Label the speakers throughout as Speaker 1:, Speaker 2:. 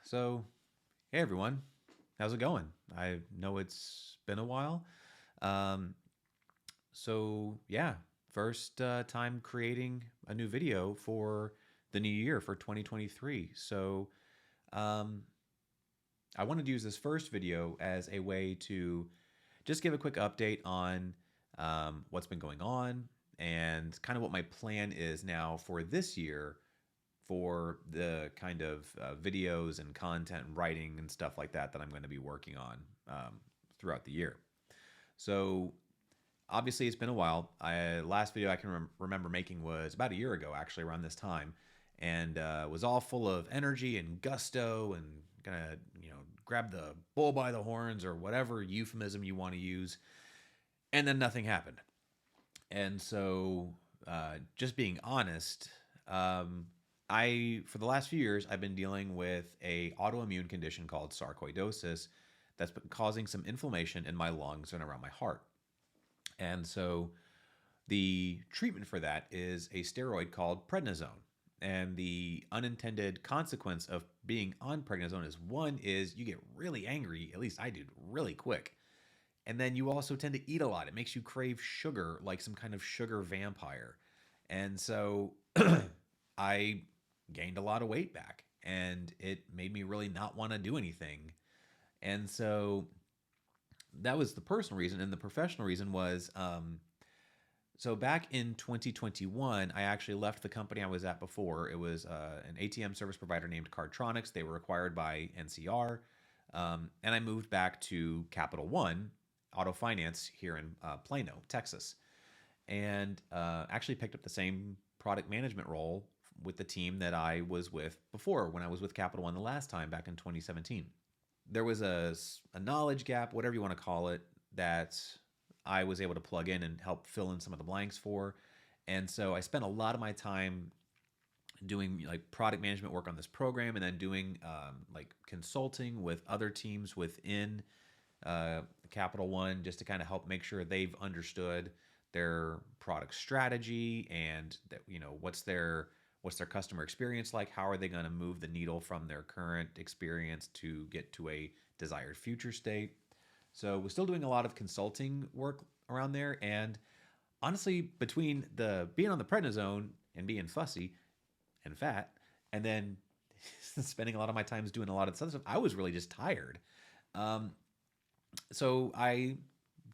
Speaker 1: So, hey everyone, how's it going? I know it's been a while. Um, yeah, first time creating a new video for the new year for 2023. Um, I wanted to use this first video as a way to just give a quick update on what's been going on and kind of what my plan is now for this year for the kind of videos and content and writing and stuff like that that I'm going to be working on throughout the year. So obviously it's been a while. Last video I can remember making was about a year ago, actually around this time, and was all full of energy and gusto and gonna grab the bull by the horns or whatever euphemism you want to use, and then nothing happened. And so, just being honest, I for the last few years I've been dealing with a autoimmune condition called sarcoidosis that's been causing some inflammation in my lungs and around my heart. And so the treatment for that is a steroid called prednisone. And the unintended consequence of being on prednisone is one is you get really angry, at least I do, really quick. And then you also tend to eat a lot. It makes you crave sugar like some kind of sugar vampire. And so I gained a lot of weight back and it made me really not want to do anything. And so that was the personal reason. And the professional reason was so back in 2021, I actually left the company I was at before. It was an ATM service provider named Cardtronics. They were acquired by NCR. And I moved back to Capital One Auto Finance here in Plano, Texas, and actually picked up the same product management role with the team that I was with before when I was with Capital One the last time back in 2017. There was a knowledge gap, whatever you want to call it, that I was able to plug in and help fill in some of the blanks for. And so I spent a lot of my time doing like product management work on this program and then doing like consulting with other teams within Capital One just to kind of help make sure they've understood their product strategy and that what's their customer experience like, how are they going to move the needle from their current experience to get to a desired future state. So we're still doing a lot of consulting work around there, and honestly, between the being on the prednisone and being fussy and fat, and then spending a lot of my times doing a lot of other stuff, I was really just tired. Um, so I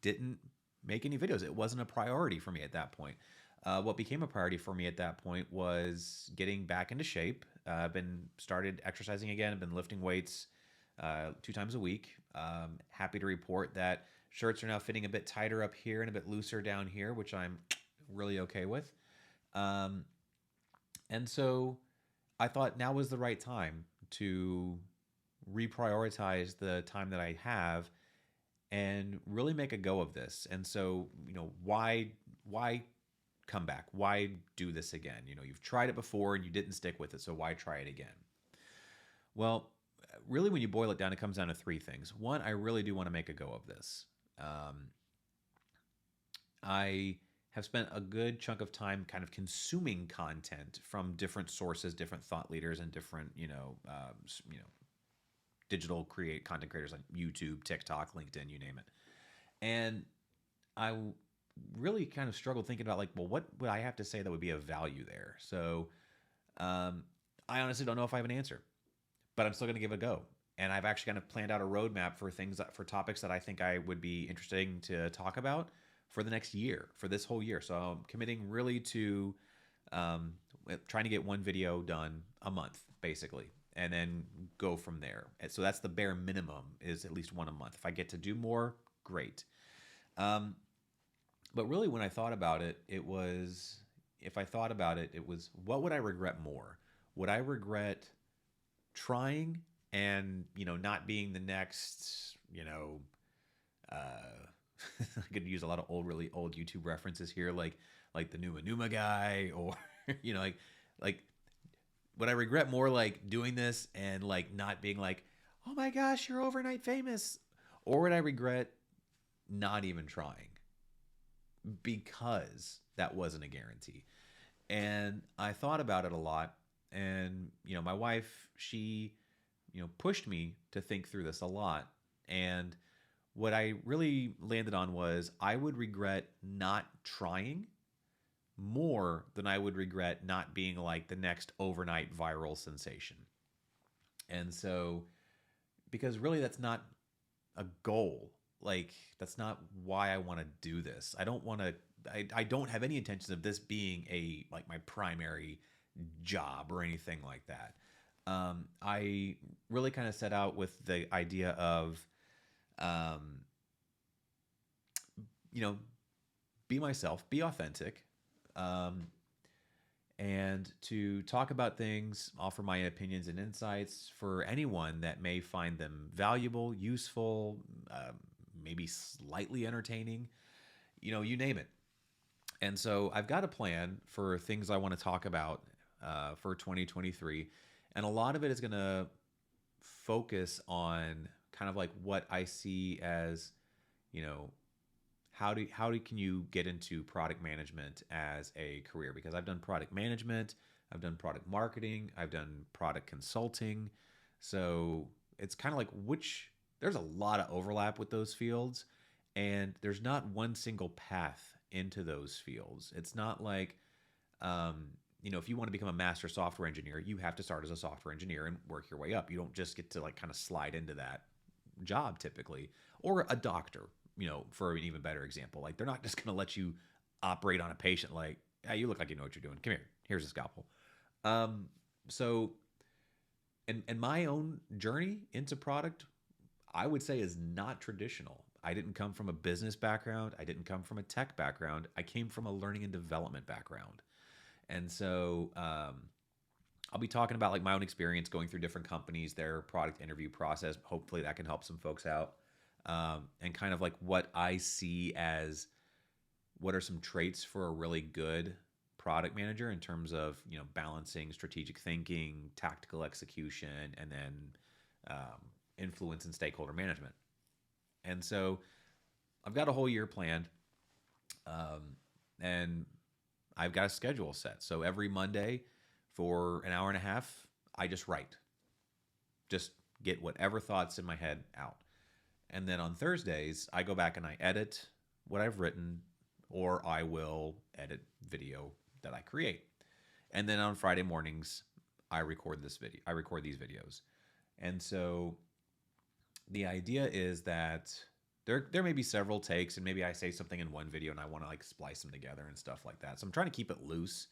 Speaker 1: didn't make any videos. It wasn't a priority for me at that point. What became a priority for me at that point was getting back into shape. I've been started exercising again. I've been lifting weights 2 times a week. Happy to report that shirts are now fitting a bit tighter up here and a bit looser down here, which I'm really okay with. Um, and so I thought now was the right time to reprioritize the time that I have and really make a go of this. And so, why come back? Why do this again? You've tried it before and you didn't stick with it, so why try it again? Well, really, when you boil it down, it comes down to three things. One, I really do want to make a go of this. Um, I have spent a good chunk of time kind of consuming content from different sources, different thought leaders, and different, digital create content creators like YouTube, TikTok, LinkedIn, you name it. And I really kind of struggled thinking about like, well, what would I have to say that would be of value there? So um, I honestly don't know if I have an answer, but I'm still going to give it a go. And I've actually kind of planned out a roadmap for for topics that I think I would be interesting to talk about for the next year, for this whole year. So I'm committing really to um, trying to get one video done a month, basically, and then go from there. And so that's the bare minimum, is at least one a month. If I get to do more, great. Um, but really, when I thought about it, if I thought about it, it was what would I regret more? Would I regret trying and not being the next I could use a lot of really old YouTube references here, like the Numa Numa guy, or like would I regret more like doing this and like not being like, oh my gosh, you're overnight famous, or would I regret not even trying because that wasn't a guarantee? And I thought about it a lot, and my wife, she pushed me to think through this a lot. And what I really landed on was I would regret not trying more than I would regret not being like the next overnight viral sensation. And so, because really that's not a goal. Like, that's not why I want to do this. I don't want to, I don't have any intentions of this being a, like, my primary job or anything like that. I really kind of set out with the idea of, um, you know, be myself, be authentic, um, and to talk about things, offer my opinions and insights for anyone that may find them valuable, useful, maybe slightly entertaining, you name it. And so I've got a plan for things I want to talk about for 2023. And a lot of it is going to focus on kind of like what I see as, you know, can you get into product management as a career? Because I've done product management, I've done product marketing, I've done product consulting. So it's kind of like there's a lot of overlap with those fields, and there's not one single path into those fields. It's not like, if you want to become a master software engineer, you have to start as a software engineer and work your way up. You don't just get to like kind of slide into that job typically, or a doctor, for an even better example. Like, they're not just going to let you operate on a patient like, hey, you look like you know what you're doing. Come here. Here's a scalpel. So, and my own journey into product, I would say, is not traditional. I didn't come from a business background. I didn't come from a tech background. I came from a learning and development background. And so, I'll be talking about like my own experience going through different companies, their product interview process. Hopefully that can help some folks out. And kind of like what I see as what are some traits for a really good product manager in terms of, balancing strategic thinking, tactical execution, and then influence and stakeholder management. And so I've got a whole year planned, and I've got a schedule set. So every Monday for an hour and a half, I just write, just get whatever thoughts in my head out. And then on Thursdays, I go back and I edit what I've written, or I will edit video that I create. And then on Friday mornings, I record this video. I record these videos. And so the idea is that there may be several takes, and maybe I say something in one video and I want to like splice them together and stuff like that. So I'm trying to keep it loose,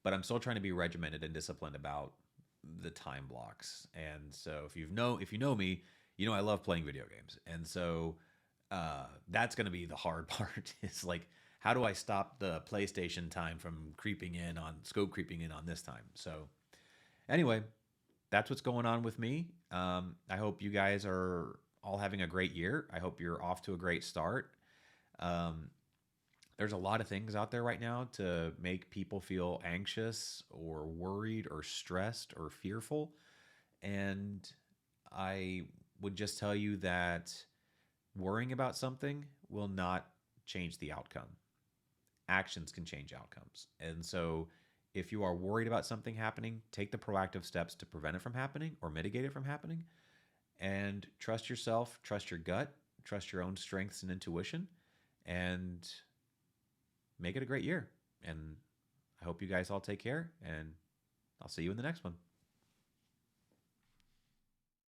Speaker 1: but I'm still trying to be regimented and disciplined about the time blocks. And so if you know me, I love playing video games. And so that's going to be the hard part, is like, how do I stop the PlayStation time from creeping in on this time? So anyway, that's what's going on with me. I hope you guys are all having a great year. I hope you're off to a great start. There's a lot of things out there right now to make people feel anxious or worried or stressed or fearful. And I would just tell you that worrying about something will not change the outcome. Actions can change outcomes. And so if you are worried about something happening, take the proactive steps to prevent it from happening or mitigate it from happening. And trust yourself, trust your gut, trust your own strengths and intuition, and make it a great year. And I hope you guys all take care, and I'll see you in the next one.